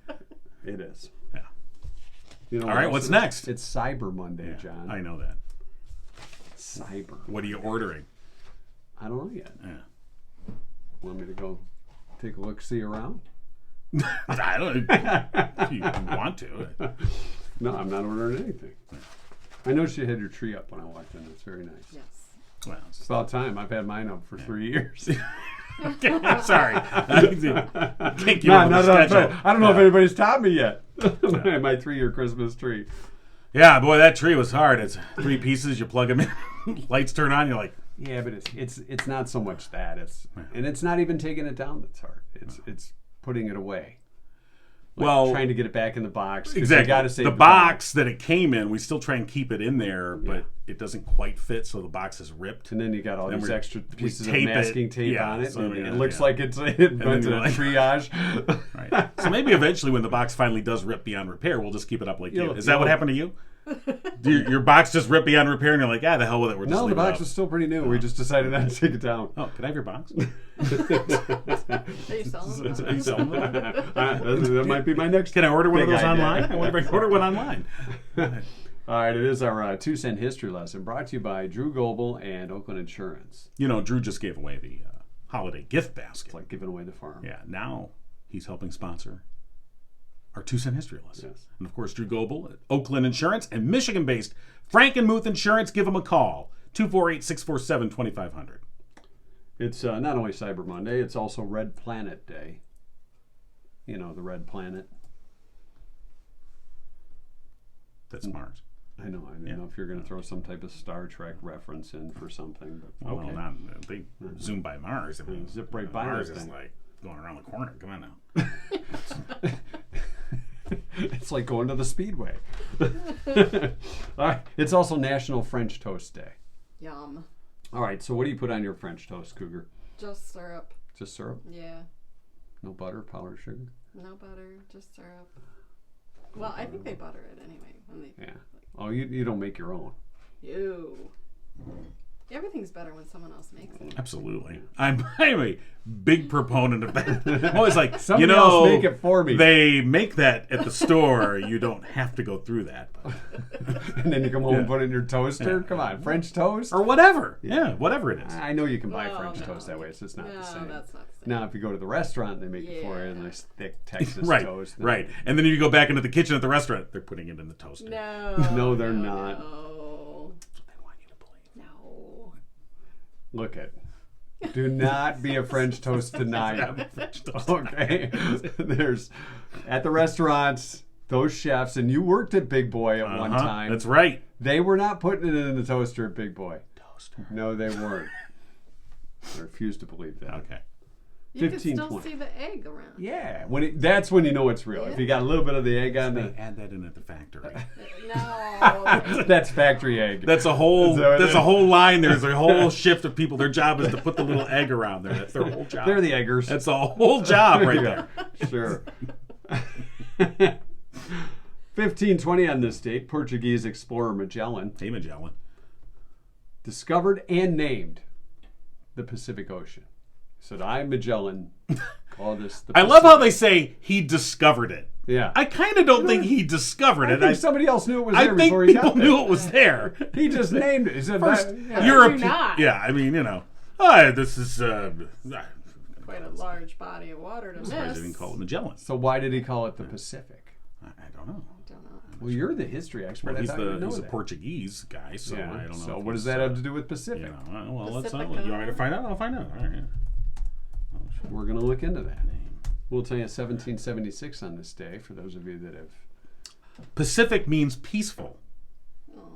It is. Yeah. You know All right, else what's it is? next? It's Cyber Monday, Yeah, John. I know that. Cyber. What are you ordering? I don't know yet. Yeah. Want me to go take a look, see around? I don't if you want to. No, I'm not ordering anything. I know you had your tree up when I walked in. It's very nice. Yes. Well, It's about time. I've had mine up for 3 years. sorry. I can't keep Nah, up with not the on schedule. time. I don't know if anybody's taught me yet. My 3-year Christmas tree. Yeah, boy, that tree was hard. It's 3 pieces. You plug them in, lights turn on. You're like, Yeah, but it's not so much that. It's not even taking it down that's hard. It's putting it away. Like trying to get it back in the box. 'Cause exactly. You gotta save the box that it came in, we still try and keep it in there, but it doesn't quite fit, so the box is ripped. And then you got all Then these we extra pieces of tape it. masking tape Yeah, on it. so And yeah, it looks yeah. like it went then to you're like- triage. Right. So maybe eventually, when the box finally does rip beyond repair, we'll just keep it up like you. Is that what happened to you? Your box just ripped beyond repair, and you're like, the hell with it. We're just No, the leaving box it up. was still pretty new. We just decided not to take it down. Oh, can I have your box? Are you selling them? Are you selling them? That might be my next. Can I order one of big those idea. online? I wonder if I can order one online. All right, it is our 2-cent history lesson brought to you by Drew Goebel and Oakland Insurance. You know, Drew just gave away the holiday gift basket. It's like giving away the farm. Yeah, now he's helping sponsor our 2-cent history lesson. Yes. And of course, Drew Goebel at Oakland Insurance and Michigan-based Frankenmuth Insurance. Give them a call, 248-647-2500. It's not only Cyber Monday, it's also Red Planet Day. You know, the red planet. That's Mars. I know. I didn't know if you're going to throw some type of Star Trek reference in for something. But Well, not, they zoom by Mars. I mean, Zip right by Mars that is thing. like going around the corner. Come on now. It's like going to the Speedway. All right. It's also National French Toast Day. Yum. All right. So what do you put on your French toast, Cougar? Just syrup. Just syrup? Yeah. No butter, powdered sugar? No butter, just syrup. Well, I think they butter it anyway. When they, Yeah. Oh, you don't make your own. Ew. Everything's better when someone else makes it. Absolutely. I'm a big proponent of that. I'm always like, Somebody else make it for me. They make that at the store. You don't have to go through that. And then you come home and put it in your toaster? Come on. French toast? Or whatever. Yeah, whatever it is. I know you can buy No, French no. toast that way. It's just not the same. No, that's not the same. Now, if you go to the restaurant, they make it for you in Yeah. this thick Texas Right, toast. right. And then if you go back into the kitchen at the restaurant, they're putting it in the toaster. No. No, they're not. No. That's what they want you to believe. No. Look it. Do not be a French toast denier. Okay? There's, at the restaurants, those chefs, and you worked at Big Boy at one time. That's right. They were not putting it in the toaster at Big Boy. Toaster. No, they weren't. I refuse to believe that. Okay. You can 15, still 20. see the egg around. Yeah, that's when you know it's real. Yeah. If you got a little bit of the egg on They the, add that in at the factory. No. that's factory egg. That's a whole. Is that what it That's a is? whole line. There's a whole shift of people. Their job is to put the little egg around there. That's their whole job. They're the eggers. That's a whole job right there. Sure. 1520 on this date, Portuguese explorer Magellan Hey, Magellan. discovered and named the Pacific Ocean. So I, Magellan, call this the I love how they say he discovered it. Yeah. I kind of don't think he discovered I it. think somebody else knew it was I there think before he people got there. knew it was there. He just named it. He said, First, yeah. Europe. do not. Yeah, I mean, oh, this is. Quite a large body of water to I'm surprised miss. they didn't call it Magellan. So why did he call it the Pacific? I don't know. Don't know. Well, you're the history expert. Well, I thought you would know he's a that. Portuguese guy, so Yeah. I don't know. So if what does he's, that have to do with Pacific? Well, let's. You Pacifica. want me to find out? I'll find out. All right. Oh, shit. We're going to look into that. We'll tell you 1776 on this day for those of you that have. Pacific means peaceful.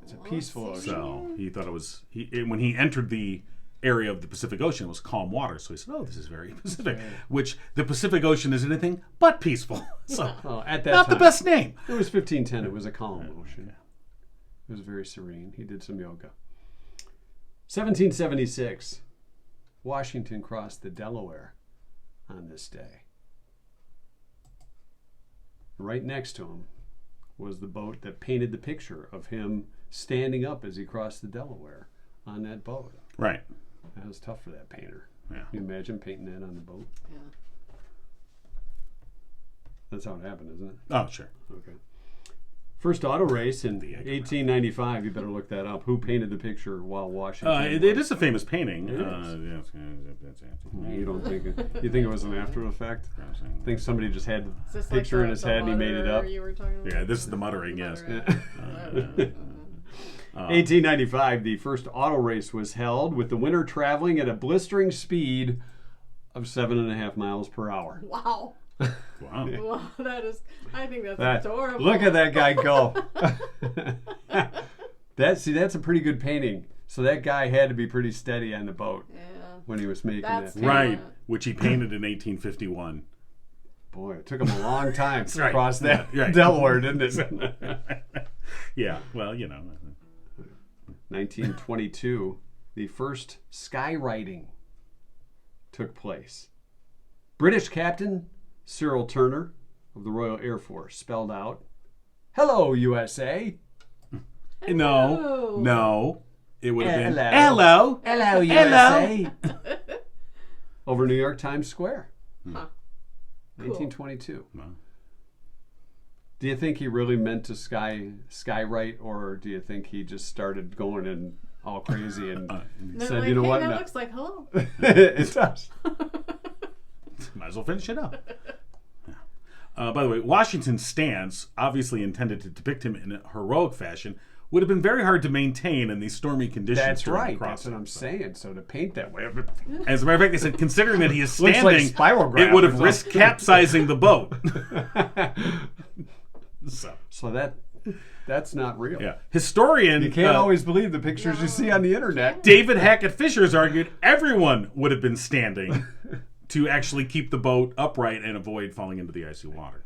It's a peaceful ocean. So he thought it was when he entered the area of the Pacific Ocean, it was calm water. So he said, "Oh, this is very Pacific." Which the Pacific Ocean is anything but peaceful. So Well, at that not time, the best name. It was 1510. It was a calm ocean. It was very serene. He did some yoga. 1776. Washington crossed the Delaware on this day. Right next to him was the boat that painted the picture of him standing up as he crossed the Delaware on that boat. Right. That was tough for that painter. Yeah. Can you imagine painting that on the boat? Yeah. That's how it happened, isn't it? Oh, sure. Okay. First auto race in 1895. You better look that up. Who painted the picture while Washington? It is a famous painting. It is. You don't think you think it was an after effect? I think somebody just had Is this a picture like in his head and he made it mutter up. You were talking about? Yeah, this is the muttering, yes. Muttering. 1895, the first auto race was held with the winner traveling at a blistering speed of 7.5 miles per hour. Wow. Wow. Wow, that is. I think that's adorable. Look at that guy go. That's a pretty good painting. So that guy had to be pretty steady on the boat Yeah. when he was making That's that. Right, which he painted in 1851. Boy, it took him a long time to right. cross that Yeah, right. Delaware, didn't it? Yeah, well, 1922, the first skywriting took place. British Captain Sir Elton of the Royal Air Force spelled out, "Hello, USA." No. It would have been, Hello, USA. Over New York Times Square. Huh. 1922. Wow. Do you think he really meant to skywrite, or do you think he just started going and all crazy and They're said, like, "You know hey, what? That No." looks like hello. It does. Might as well finish it up. Yeah. By the way, Washington's stance, obviously intended to depict him in a heroic fashion, would have been very hard to maintain in these stormy conditions. That's during the right. That's crossing, what I'm so. saying. So to paint that way, As a matter of fact, they said considering that he is Looks standing, like spirograph it would or have risked capsizing the boat. so that's not real. Yeah, historian. You can't always believe the pictures you see on the internet. David Hackett Fisher's argued everyone would have been standing to actually keep the boat upright and avoid falling into the icy water.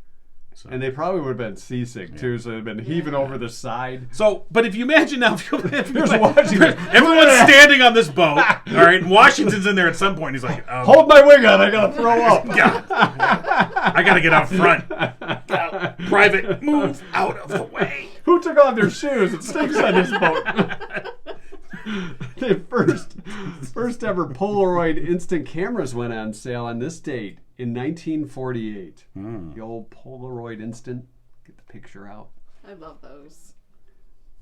So. And they probably would have been seasick too, so they'd been heaving over the side. So, but if you imagine now, Here's Washington. everyone's standing on this boat, all right, and Washington's in there at some point. He's like, Hold my wing on, I gotta throw up. Yeah. I gotta get out front. Private, move out of the way. Who took off their shoes? It stinks on this boat. The first ever Polaroid instant cameras went on sale on this date in 1948. The old Polaroid instant. Get the picture out. I love those.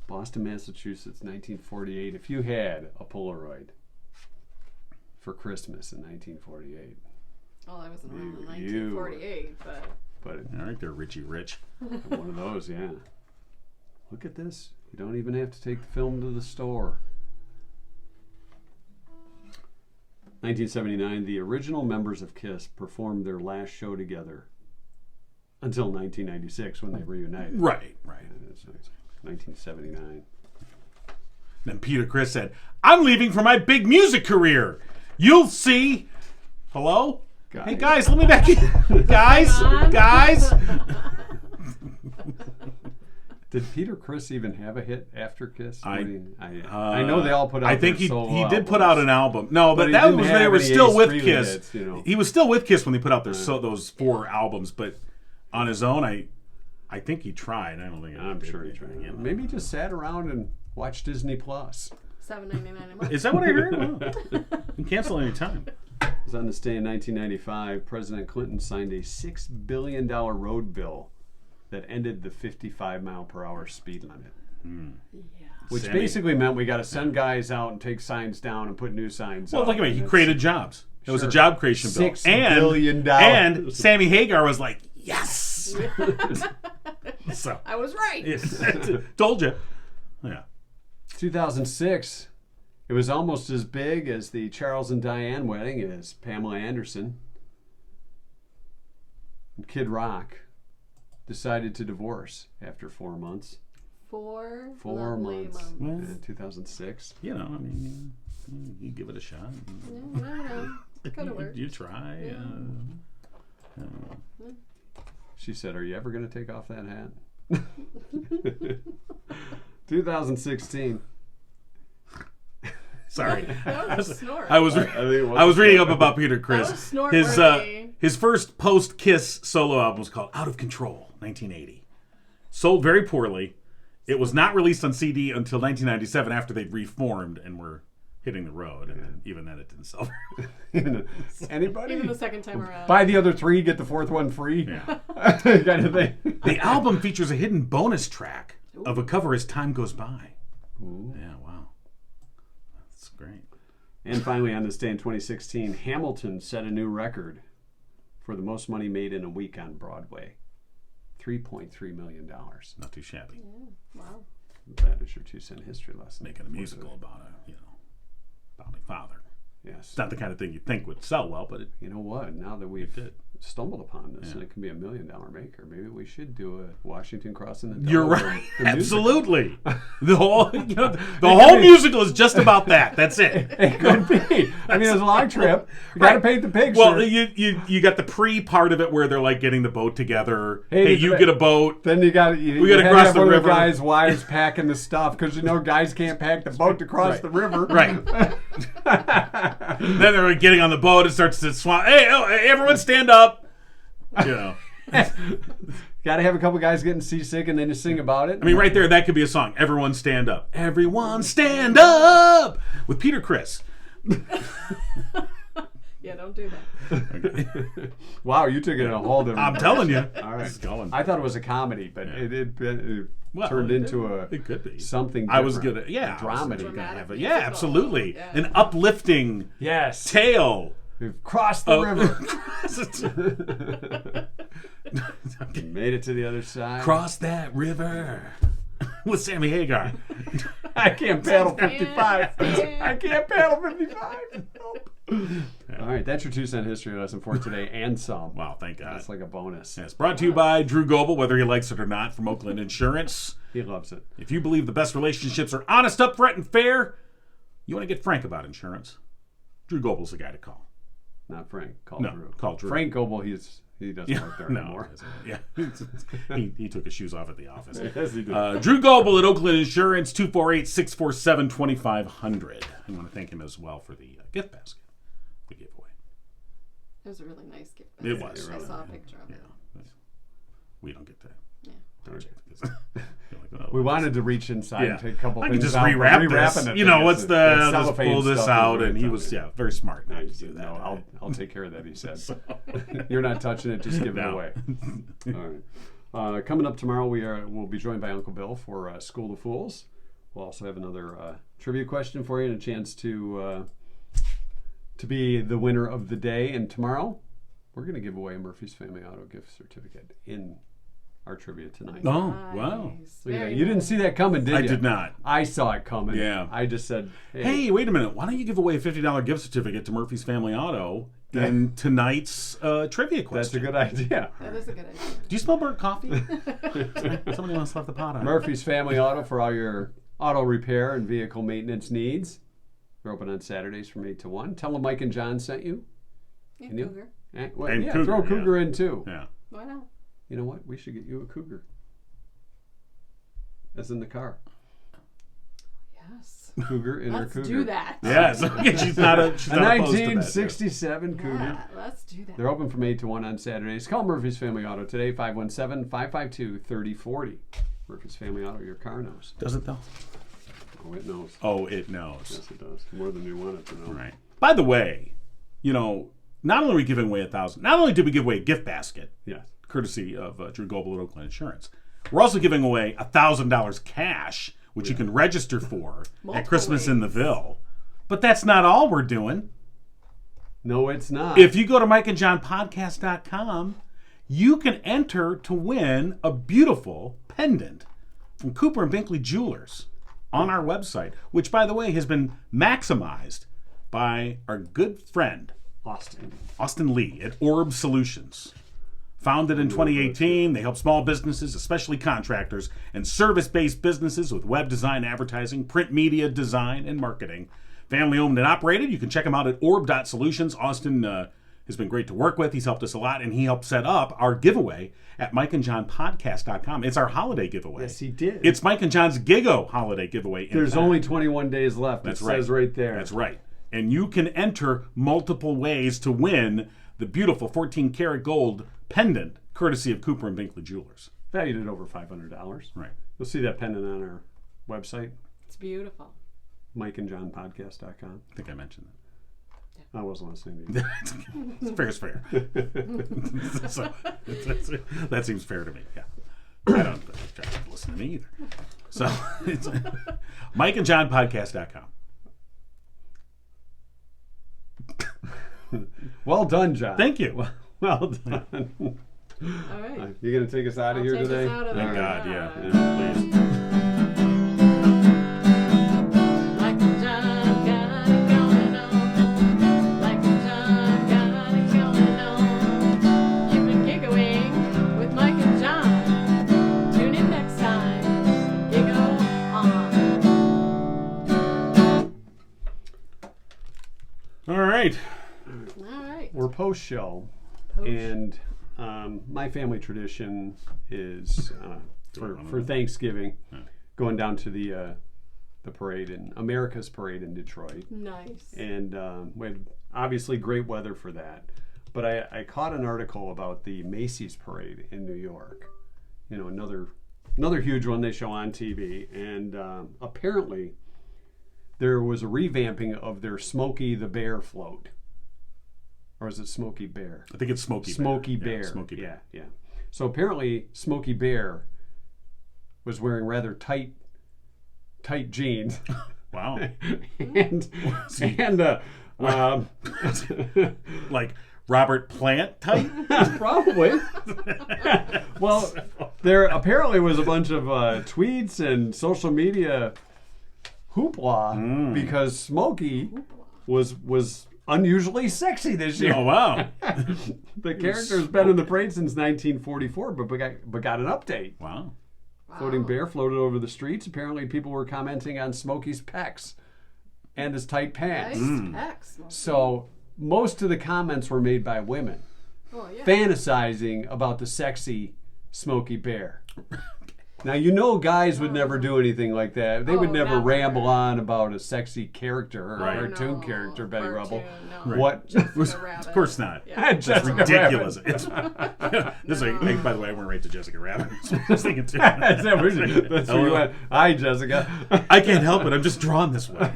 Boston, Massachusetts, 1948. If you had a Polaroid for Christmas in 1948. Well, I wasn't around in You- 1948, but All right, there, Richie Rich. one of those, yeah. Look at this. You don't even have to take the film to the store. 1979, the original members of KISS performed their last show together until 1996 when they reunited. Right. It's 1979. Then Peter Criss said, I'm leaving for my big music career. You'll see. Hello? Hey guys, let me back in. guys. Did Peter Criss even have a hit after Kiss? I know they all put out. I think he solo did put out an album. No, but he that didn't was have they were any still Ace with Frehley Kiss. hits, you know. He was still with Kiss when they put out those 4 albums. But on his own, I think he tried. I don't think. I'm sure he tried. Maybe he just sat around and watched Disney Plus. $7.99 a month. Is that what I heard? Wow. You can cancel any time. It was on this day in 1995. President Clinton signed a $6 billion road bill that ended the 55-mile-per-hour speed limit. Yeah. Which basically meant we got to send guys out and take signs down and put new signs up. Well, look at me. He created jobs. It was a job creation bill. $6 billion. And Sammy Hagar was like, yes. So I was right. told you. Yeah. 2006. It was almost as big as the Charles and Diane wedding as Pamela Anderson. And Kid Rock decided to divorce after 4 months. 4 months. lovely In 2006. You know, I mean, you give it a shot. Yeah, I don't know. Could have worked. You try. She said, "Are you ever going to take off that hat?" 2016. Sorry. That was a snort. I was reading up about Peter Criss. That was snort-worthy. His first post-Kiss solo album was called Out of Control, 1980. Sold very poorly. It was not released on CD until 1997 after they'd reformed and were hitting the road. And even then it didn't sell. Anybody? Even the second time around. Buy the other 3, get the 4th one free. Yeah. Kind of thing. The album features a hidden bonus track of a cover as time goes by. Ooh. Yeah, wow. That's great. And finally, on this day in 2016, Hamilton set a new record for the most money made in a week on Broadway. $3.3 million. Not too shabby. Yeah. Wow. That is your 2-cent history lesson. Making a musical about a father. Yes. It's not the kind of thing you'd think would sell well, but it You know what? Now that we've did. stumbled upon this, Yeah. and it can be $1 million maker, maybe we should do a Washington Crossing the You're Delaware. right. the musical. Absolutely. The whole musical is just about that. That's it. It could be. I mean, it's a long trip. You got to paint the picture. Well, you got the pre part of it where they're like getting the boat together. Hey, You get a boat. Then you got We gotta cross the one river. Of the guys' wives packing the stuff because guys can't pack the boat to cross the river. Right. Then they're like getting on the boat. It starts to swamp. Hey, everyone stand up. Got to have a couple guys getting seasick and then you sing about it. I mean, right there, that could be a song. Everyone stand up. Everyone stand up with Peter Criss. Yeah, don't do that. Wow, you took it in a whole different. I'm telling you. All right. It's going. I thought it was a comedy, but it turned into It could be something different. I was gonna, A dramedy. dramedy. Dramatic Yeah, musical. absolutely. Yeah. An uplifting Yes. tale. We've crossed the river. Made it to the other side. Cross that river with Sammy Hagar. I can't paddle 55. Yeah. I can't paddle 55. Nope. All right, that's your 2-cent history lesson for today and some. Wow, thank God. That's like a bonus. Yes, brought to you by Drew Goebel, whether he likes it or not, from Oakland Insurance. He loves it. If you believe the best relationships are honest, upfront, and fair, you want to get frank about insurance, Drew Goebel's the guy to call. Not Frank. Call No, Drew. call Drew. Frank Goebel, he doesn't work there No, anymore. yeah, he took his shoes off at the office. Yes, he did. Drew Goebel at Oakland Insurance, 248-647-2500. I want to thank him as well for the gift basket we gave away. It was a really nice gift. It basket. was. I saw a picture of it. We don't get to Yeah. touch it. Because you're like, oh, We wanted to reach inside and take a couple I things can just out. but rewrap rewrapping this. it, You know, it's what's that the just cellophane pull this stuff out, is and he right was on very smart not it. to do that. No, I'll take care of that, he said. You're not touching it, just give it No. away. All right. Coming up tomorrow, we'll be joined by Uncle Bill for School of Fools. We'll also have another trivia question for you and a chance to be the winner of the day. And tomorrow, we're going to give away a Murphy's Family Auto gift certificate in our trivia tonight. Oh, wow. Nice. Look at that. Very You didn't nice. see that coming, did you? I did not. I saw it coming. Yeah. I just said, Hey, wait a minute. Why don't you give away a $50 gift certificate to Murphy's Family Auto in tonight's trivia question? that's a good idea. That is a good idea. Do you smell burnt coffee? Somebody wants to left the pot on. Murphy's Family Auto for all your auto repair and vehicle maintenance needs. They're open on Saturdays from 8 to 1. Tell them Mike and John sent you. Yeah, And you? Cougar. And Cougar, throw yeah. Cougar in too. Yeah. Why not? You know what? We should get you a Cougar. As in the car. Yes. Cougar in her Let's Cougar. do that. Yes. She's not A opposed to that. 1967 Cougar. Yeah, let's do that. They're open from 8 to 1 on Saturdays. Call Murphy's Family Auto today, 517-552-3040. Murphy's Family Auto, your car knows. Does it though? Oh, it knows. Oh, it knows. Yes, it does. More than you want it to know. Right. By the way, not only are we giving away not only did we give away a gift basket, Yes. courtesy of Drew Goebel at Oakland Insurance, we're also giving away $1,000 cash, which you can register for at Christmas in the Ville. But that's not all we're doing. No, it's not. If you go to mikeandjohnpodcast.com, you can enter to win a beautiful pendant from Cooper and Binkley Jewelers on our website, which, by the way, has been maximized by our good friend Austin Lee at Orb Solutions. Founded in 2018, they help small businesses, especially contractors, and service-based businesses with web design, advertising, print media design, and marketing. Family owned and operated. You can check them out at orb.solutions. Austin has been great to work with. He's helped us a lot, and he helped set up our giveaway at mikeandjohnpodcast.com. It's our holiday giveaway. Yes, he did. It's Mike and John's Gigo holiday giveaway. There's only 21 days left. That's it right. says right there. That's right. And you can enter multiple ways to win the beautiful 14-karat gold pendant, courtesy of Cooper and Binkley Jewelers. Valued at over $500. Right. You'll see that pendant on our website, It's beautiful. mikeandjohnpodcast.com. I think I mentioned that. I wasn't listening to you. Fair is fair. So, that seems fair to me. Yeah. I don't try to listen to me either. So it's mikeandjohnpodcast.com. Well done, John. Thank you. Well done. All right. You going to take us out of I'll here take us today? out of Thank there. God, yeah. All right. Please. Mike and John got it going on. Mike and John got it going on. You've been giggling with Mike and John. Tune in next time. Giggle on. All right. All right. We're post-show, and my family tradition is for Thanksgiving, going down to the parade in America's Parade in Detroit. Nice. And we had obviously great weather for that. But I caught an article about the Macy's Parade in New York. You know, another huge one they show on TV. And apparently there was a revamping of their Smokey the Bear float. Or is it Smokey Bear? I think it's Smokey Bear. Smokey Bear. Yeah, Smokey Bear. Yeah. So apparently Smokey Bear was wearing rather tight jeans. Wow. and Like Robert Plant type? probably. Well, there apparently was a bunch of tweets and social media hoopla because Smokey was unusually sexy this year. Oh, wow. The character's been in the parade since 1944, but got an update. Wow. Floating Bear floated over the streets. Apparently, people were commenting on Smokey's pecs and his tight pants. Nice pecs. So most of the comments were made by women, fantasizing about the sexy Smokey Bear. Now, you know guys would never do anything like that. They would never ramble on about a sexy character or a cartoon character, Betty Rubble. No. Right. What? Of course not. Yeah. That's ridiculous. It's, this is, by the way, I went right to Jessica Rabbit. I was thinking too. That's where you went. Hi, Jessica. I can't help it. I'm just drawn this way.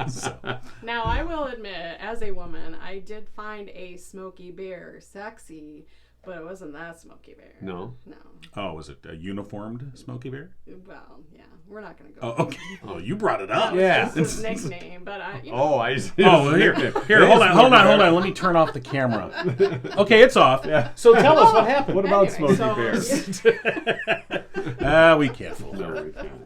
So. Now, I will admit, as a woman, I did find a Smokey Bear sexy, but it wasn't that Smokey Bear. No. Oh, was it a uniformed Smokey Bear? Well, yeah, we're not going to go. Oh, okay. Oh, you brought it up. Yeah. It's his nickname, but I. Oh, I see. Oh, well, here. Hold on. Let me turn off the camera. Okay, it's off. Yeah. So tell us what happened. What about Anyway, Smokey Bear? Be careful. No, we can't.